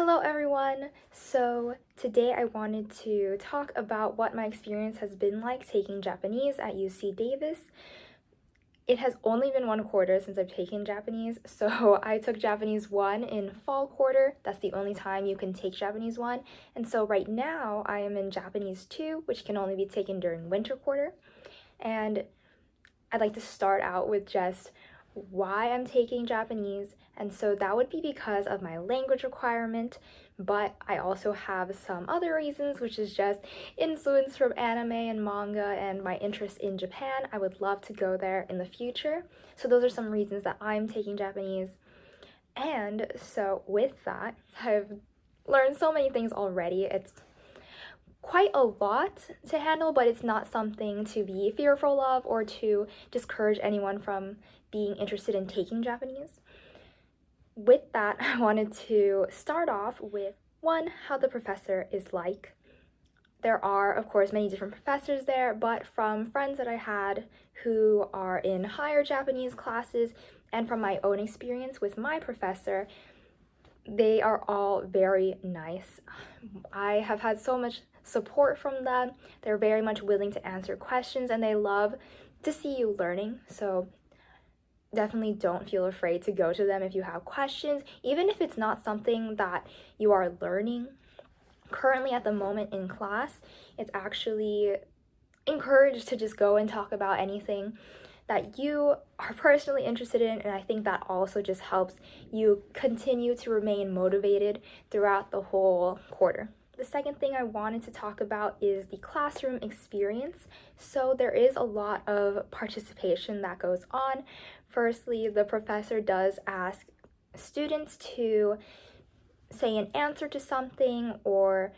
Hello everyone! So today I wanted to talk about what my experience has been like taking Japanese at UC Davis. It has only been one quarter since I've taken Japanese, so I took Japanese 1 in fall quarter. That's the only time you can take Japanese 1. And so right now I am in Japanese 2, which can only be taken during winter quarter. And I'd like to start out with just why I'm taking Japanese, and so that would be because of my language requirement, but I also have some other reasons, which is just influence from anime and manga and my interest in Japan. I would love to go there in the future, so those are some reasons that I'm taking Japanese. And so with that, I've learned so many things already. It's quite a lot to handle, but it's not something to be fearful of or to discourage anyone from being interested in taking Japanese. With that, I wanted to start off with one, how the professor is like. There are, of course, many different professors there, but from friends that I had who are in higher Japanese classes and from my own experience with my professor, they are all very nice. I have had so much support from them. They're very much willing to answer questions and they love to see you learning. So definitely don't feel afraid to go to them if you have questions, even if it's not something that you are learning currently at the moment in class. It's actually encouraged to just go and talk about anything that you are personally interested in, and I think that also just helps you continue to remain motivated throughout the whole quarter. The second thing I wanted to talk about is the classroom experience. So there is a lot of participation that goes on. Firstly, the professor does ask students to say an answer to something or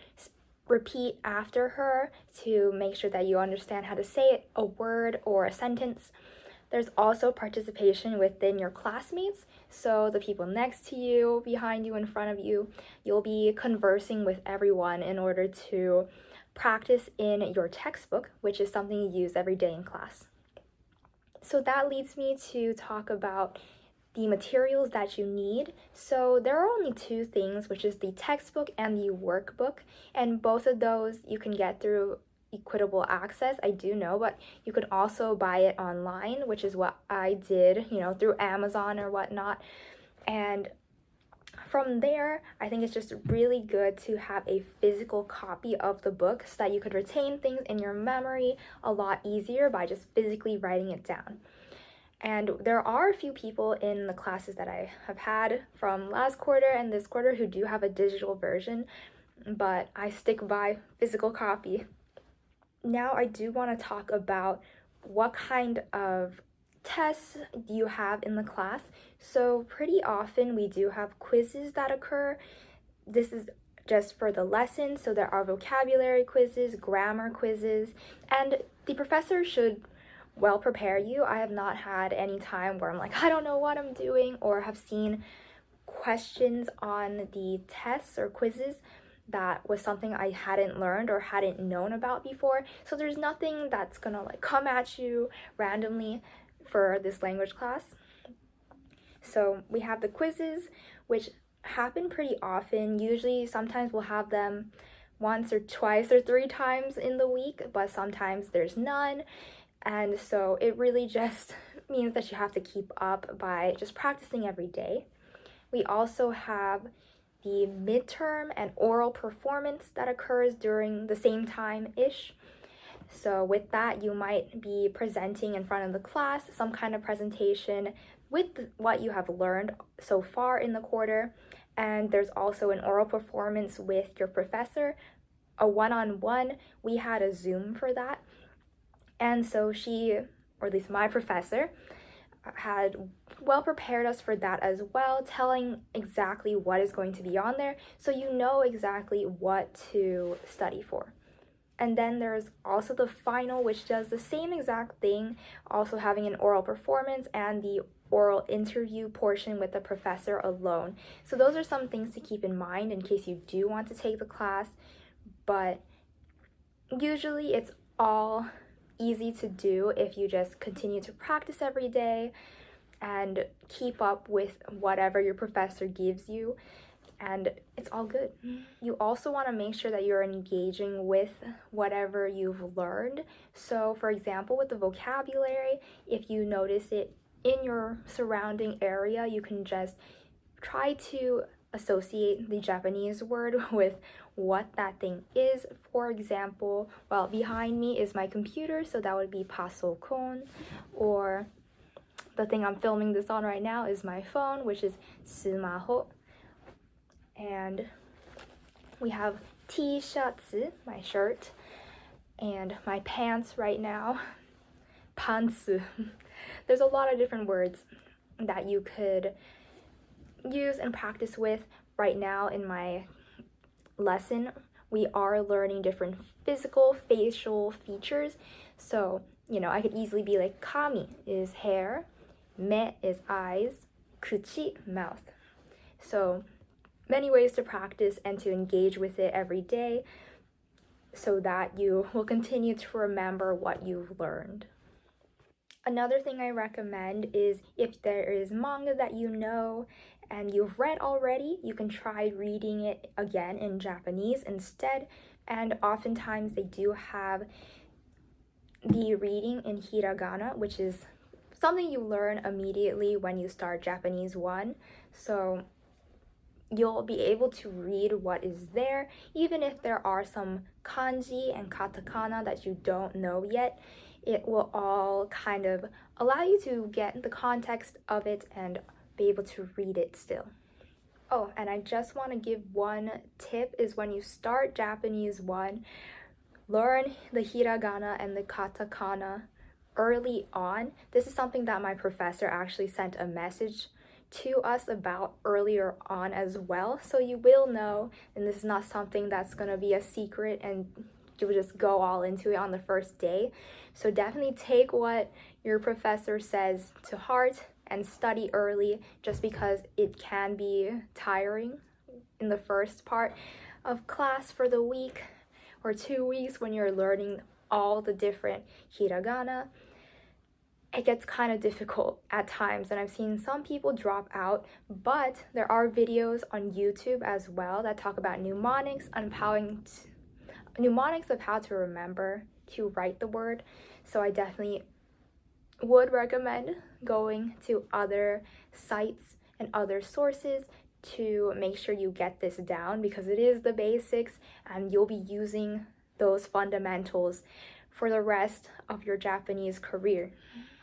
repeat after her to make sure that you understand how to say a word or a sentence. There's also participation within your classmates, so the people next to you, behind you, in front of you, you'll be conversing with everyone in order to practice in your textbook, which is something you use every day in class. So that leads me to talk about the materials that you need. So there are only two things, which is the textbook and the workbook, and both of those you can get through equitable access, I do know, but you could also buy it online, which is what I did, through Amazon or whatnot. And from there, I think it's just really good to have a physical copy of the book so that you could retain things in your memory a lot easier by just physically writing it down. And there are a few people in the classes that I have had from last quarter and this quarter who do have a digital version, but I stick by physical copy. Now I do want to talk about what kind of tests you have in the class. So pretty often we do have quizzes that occur. This is just for the lesson, so there are vocabulary quizzes, grammar quizzes, and the professor should well prepare you. I have not had any time where I'm like, I don't know what I'm doing, or have seen questions on the tests or quizzes that was something I hadn't learned or hadn't known about before. So there's nothing that's gonna come at you randomly for this language class. So we have the quizzes, which happen pretty often. Usually sometimes we'll have them once or twice or 3 times in the week, but sometimes there's none. And so it really just means that you have to keep up by just practicing every day. We also have the midterm and oral performance that occurs during the same time-ish. So with that, you might be presenting in front of the class, some kind of presentation with what you have learned so far in the quarter. And there's also an oral performance with your professor, a one-on-one. We had a Zoom for that. And so she, or at least my professor, had well prepared us for that as well, telling exactly what is going to be on there so you know exactly what to study for. And then there's also the final, which does the same exact thing, also having an oral performance and the oral interview portion with the professor alone. So those are some things to keep in mind in case you do want to take the class, but usually it's all easy to do if you just continue to practice every day and keep up with whatever your professor gives you. and it's all good. You also want to make sure that you're engaging with whatever you've learned. So for example, with the vocabulary, if you notice it in your surrounding area, you can just try to associate the Japanese word with what that thing is. For example, well, behind me is my computer, so that would be pasokon, or the thing I'm filming this on right now is my phone, which is sumaho. And we have t-shirts, my shirt, and my pants right now, pantsu. There's a lot of different words that you could use and practice with. Right now in my lesson, we are learning different physical, facial features. So, I could easily be like, kami is hair, me is eyes, kuchi, mouth. So many ways to practice and to engage with it every day so that you will continue to remember what you've learned. Another thing I recommend is if there is manga that you know and you've read already, you can try reading it again in Japanese instead. And oftentimes they do have the reading in hiragana, which is something you learn immediately when you start Japanese 1. So you'll be able to read what is there, even if there are some kanji and katakana that you don't know yet. It will all kind of allow you to get the context of it and be able to read it still. Oh, and I just want to give one tip is when you start Japanese 1, learn the hiragana and the katakana early on. This is something that my professor actually sent a message to us about earlier on as well, so you will know, and this is not something that's going to be a secret and you'll just go all into it on the first day. So definitely take what your professor says to heart and study early, just because it can be tiring in the first part of class for the week or 2 weeks when you're learning all the different hiragana. It gets kind of difficult at times, and I've seen some people drop out, but there are videos on YouTube as well that talk about mnemonics of how to remember to write the word. So I definitely would recommend going to other sites and other sources to make sure you get this down, because it is the basics and you'll be using those fundamentals for the rest of your Japanese career.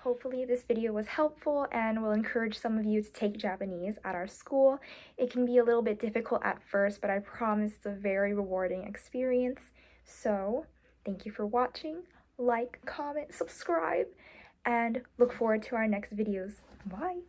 Hopefully this video was helpful and will encourage some of you to take Japanese at our school. It can be a little bit difficult at first, but I promise it's a very rewarding experience. So thank you for watching. Like, comment, subscribe, and look forward to our next videos. Bye!